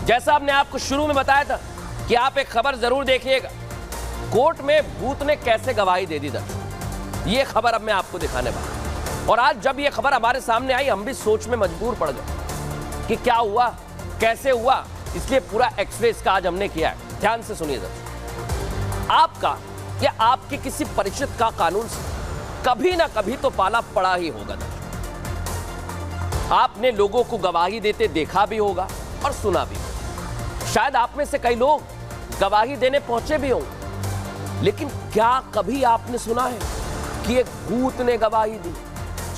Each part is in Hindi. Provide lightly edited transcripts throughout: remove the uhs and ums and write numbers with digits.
जैसा हमने आपको शुरू में बताया था कि आप एक खबर जरूर देखिएगा, कोर्ट में भूत ने कैसे गवाही दे दी दर्शक, ये खबर अब मैं आपको दिखाने वाला हूं। और आज जब ये खबर हमारे सामने आई, हम भी सोच में मजबूर पड़ गए कि क्या हुआ, कैसे हुआ, इसलिए पूरा एक्सरे इसका आज हमने किया है। ध्यान से सुनिए दर्शक, आपका या आपके किसी परिचित का कानून से कभी ना कभी तो पाला पड़ा ही होगा दर्शक। आपने लोगों को गवाही देते देखा भी होगा और सुना भी होगा। शायद आप में से कई लोग गवाही देने पहुंचे भी होंगे, लेकिन क्या कभी आपने सुना है कि एक भूत ने गवाही दी?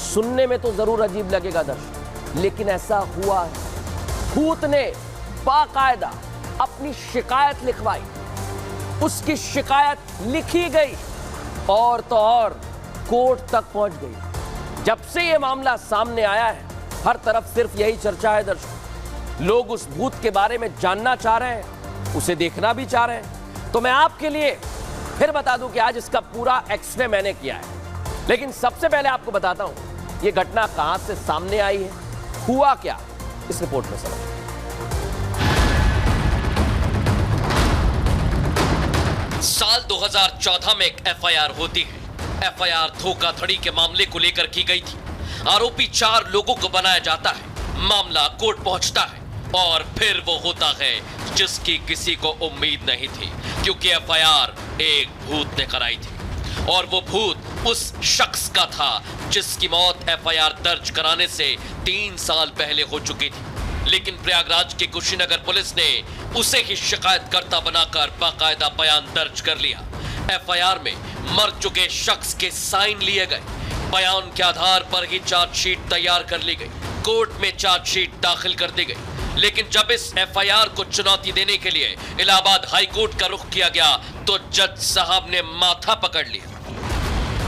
सुनने में तो जरूर अजीब लगेगा दर्शक, लेकिन ऐसा हुआ है। भूत ने बाकायदा अपनी शिकायत लिखवाई, उसकी शिकायत लिखी गई और तो और कोर्ट तक पहुंच गई। जब से यह मामला सामने आया है, हर तरफ सिर्फ यही चर्चा है दर्शक। लोग उस भूत के बारे में जानना चाह रहे हैं, उसे देखना भी चाह रहे हैं। तो मैं आपके लिए फिर बता दूं कि आज इसका पूरा एक्सरे मैंने किया है। लेकिन सबसे पहले आपको बताता हूं यह घटना कहां से सामने आई है, हुआ क्या, इस रिपोर्ट में समझिए। साल 2014 में एक एफआईआर होती है। एफआईआर धोखाधड़ी के मामले को लेकर की गई थी। आरोपी 4 लोगों को बनाया जाता है, मामला कोर्ट पहुंचता है और फिर वो होता है जिसकी किसी को उम्मीद नहीं थी, क्योंकि एफआईआर एक भूत ने कराई थी और वो भूत उस शख्स का था जिसकी मौत एफआईआर दर्ज कराने से 3 साल पहले हो चुकी थी। लेकिन प्रयागराज के कुशीनगर पुलिस ने उसे ही शिकायतकर्ता बनाकर बाकायदा बयान दर्ज कर लिया। एफआईआर में मर चुके शख्स के साइन लिए गए। बयान के आधार पर ही चार्जशीट तैयार कर ली गई। कोर्ट में चार्जशीट दाखिल कर दी गई। लेकिन जब इस एफआईआर को चुनौती देने के लिए इलाहाबाद हाई कोर्ट का रुख किया गया तो जज साहब ने माथा पकड़ लिया।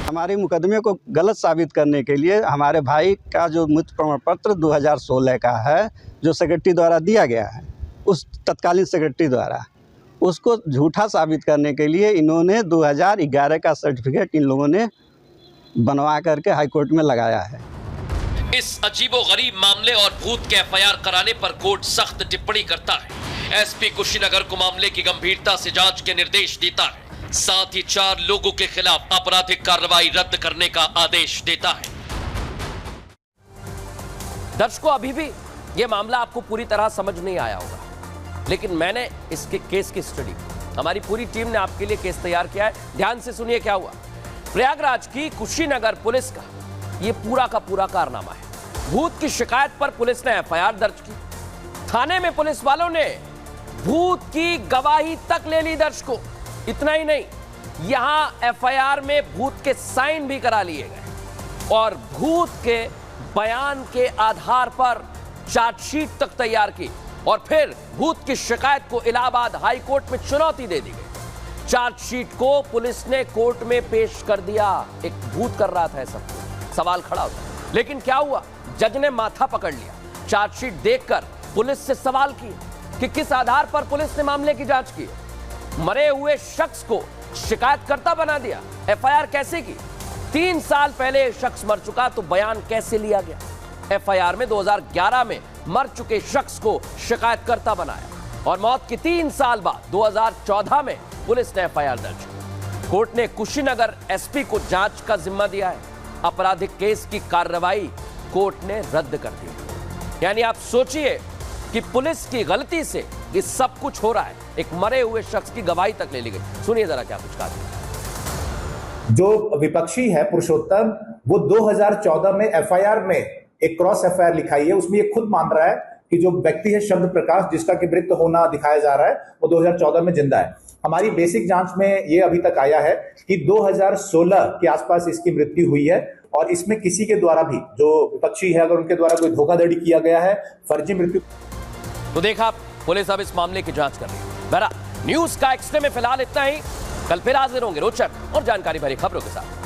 हमारे मुकदमे को गलत साबित करने के लिए हमारे भाई का जो मृत्यु प्रमाण पत्र 2016 का है, जो सेक्रेटरी द्वारा दिया गया है, उस तत्कालीन सेक्रेटरी द्वारा, उसको झूठा साबित करने के लिए इन्होंने 2011 का सर्टिफिकेट इन लोगों ने बनवा करके हाई कोर्ट में लगाया है। इस अजीबोगरीब मामले और भूत के एफआईआर कराने पर कोर्ट सख्त टिप्पणी करता है। एसपी कुशीनगर को मामले की गंभीरता से जांच के निर्देश देता है, साथ ही 4 लोगों के खिलाफ आपराधिक कार्रवाई रद्द करने का आदेश देता है। दर्शकों, अभी भी यह मामला आपको पूरी तरह समझ नहीं आया होगा, लेकिन मैंने इसके केस की स्टडी, हमारी पूरी टीम ने आपके लिए केस तैयार किया है। ध्यान से सुनिए क्या हुआ। प्रयागराज की कुशीनगर पुलिस का यह पूरा का पूरा कारनामा है। भूत की शिकायत पर पुलिस ने एफआईआर दर्ज की। थाने में पुलिस वालों ने भूत की गवाही तक ले ली दर्शकों। इतना ही नहीं, यहां एफआईआर में भूत के साइन भी करा लिए गए और भूत के बयान के आधार पर चार्जशीट तक तैयार की और फिर भूत की शिकायत को इलाहाबाद हाई कोर्ट में चुनौती दे दी गई। चार्जशीट को पुलिस ने कोर्ट में पेश कर दिया। एक भूत कर रहा था ऐसा, सवाल खड़ा होता। लेकिन क्या हुआ, जज ने माथा पकड़ लिया। चार्जशीट देखकर पुलिस से सवाल किए कि किस आधार पर पुलिस ने मामले की जांच की। मरे हुए शख्स को शिकायतकर्ता बना दिया। एफआईआर कैसे की? 3 साल पहले शख्स मर चुका तो बयान कैसे लिया गया? एफआईआर में 2011 में मर चुके शख्स को शिकायतकर्ता बनाया और मौत के 3 साल बाद 2014 में पुलिस ने एफआईआर दर्ज की। कोर्ट ने कुशीनगर एसपी को जांच का जिम्मा दिया है। आपराधिक केस की कार्रवाई कोर्ट ने रद्द कर दी। यानी आप सोचिए कि पुलिस की गलती से ये सब कुछ हो रहा है। एक मरे हुए शख्स की गवाही तक ले ली गई। सुनिए जरा क्या कुछ कहा। जो विपक्षी है पुरुषोत्तम, वो 2014 में एफआईआर में एक क्रॉस एफआईआर लिखाई है। उसमें ये खुद मान रहा है कि जो व्यक्ति है शब्द प्रकाश, जिसका कि मृत होना दिखाया जा रहा है, वो 2014 में जिंदा है। हमारी बेसिक जांच में ये अभी तक आया है कि 2016 के आसपास इसकी मृत्यु हुई है और इसमें किसी के द्वारा भी, जो विपक्षी है, अगर उनके द्वारा कोई धोखाधड़ी किया गया है, फर्जी मृत्यु। तो देखा, पुलिस अब इस मामले की जांच कर रही है। बहरहाल न्यूज का एक्सरे में फिलहाल इतना ही। कल फिर हाजिर होंगे रोचक और जानकारी भरी खबरों के साथ।